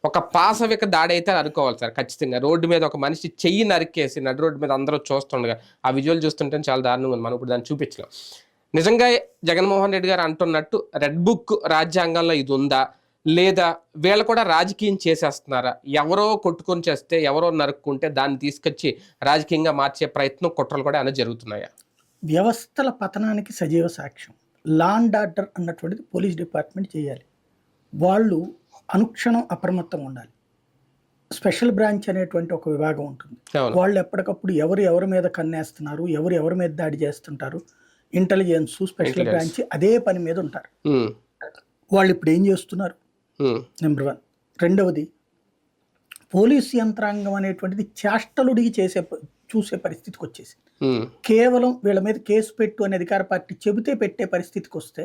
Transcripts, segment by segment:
ఒక పాశవిక దాడి అయితే అనుకోవాలి సార్ ఖచ్చితంగా. రోడ్డు మీద ఒక మనిషి చెయ్యి నరికేసి నడి రోడ్డు మీద అందరూ చూస్తుండగా ఆ విజువల్ చూస్తుంటే చాలా దారుణంగా ఉంది. మనం ఇప్పుడు దాన్ని చూపించలేం. నిజంగా జగన్మోహన్ రెడ్డి గారు అంటున్నట్టు రెడ్ బుక్ రాజ్యాంగంలో ఇది ఉందా, లేదా వీళ్ళు కూడా రాజకీయం చేసేస్తున్నారా? ఎవరో కొట్టుకొని చేస్తే, ఎవరో నరుక్కుంటే దాన్ని తీసుకొచ్చి రాజకీయంగా మార్చే ప్రయత్నం, కుట్రలు కూడా ఏమైనా జరుగుతున్నాయా? వ్యవస్థల పతనానికి సజీవ సాక్ష్యం లా అండ్ ఆర్డర్ అన్నటువంటిది పోలీస్ డిపార్ట్మెంట్ చేయాలి. వాళ్ళు అనుక్షణం అప్రమత్తంగా ఉండాలి. స్పెషల్ బ్రాంచ్ అనేటువంటి ఒక విభాగం ఉంటుంది. వాళ్ళు ఎప్పటికప్పుడు ఎవరి మీద కన్నేస్తున్నారు, ఎవరి మీద దాడి చేస్తుంటారు, ఇంటెలిజెన్స్, స్పెషల్ బ్రాంచ్ అదే పని మీద ఉంటారు. వాళ్ళు ఇప్పుడు ఏం చేస్తున్నారు? నెంబర్ 1. రెండవది, పోలీసు యంత్రాంగం అనేటువంటిది చేష్టలుడిగి చూసే పరిస్థితికి వచ్చేసి కేవలం వీళ్ళ మీద కేసు పెట్టు అని అధికార పార్టీ చెబితే పెట్టే పరిస్థితికి వస్తే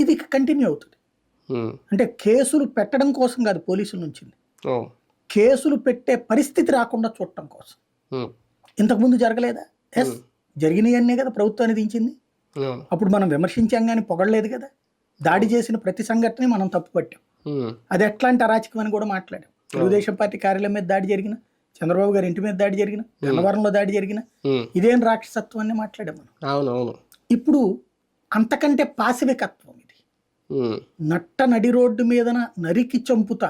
ఇది కంటిన్యూ అవుతుంది. అంటే కేసులు పెట్టడం కోసం కాదు పోలీసుల నుంచి, కేసులు పెట్టే పరిస్థితి రాకుండా చూడటం కోసం. ఇంతకుముందు జరగలేదా? ఎస్, జరిగినవన్నీ కదా ప్రభుత్వాన్ని దించింది. అప్పుడు మనం విమర్శించాం కానీ పొగడలేదు కదా. దాడి చేసిన ప్రతి సంఘటన మనం తప్పు పట్టాం. అది ఎట్లాంటి అరాచకం అని కూడా మాట్లాడాం. తెలుగుదేశం పార్టీ కార్యాలయం మీద దాడి జరిగిన, చంద్రబాబు గారి ఇంటి మీద దాడి జరిగిన, గన్నవరంలో దాడి జరిగిన, ఇదేం రాక్షసత్వం అని మాట్లాడాం మనం. ఇప్పుడు అంతకంటే పాశవికత్వం ఇది. నట్ట నడి రోడ్డు మీద నరికి చంపుతా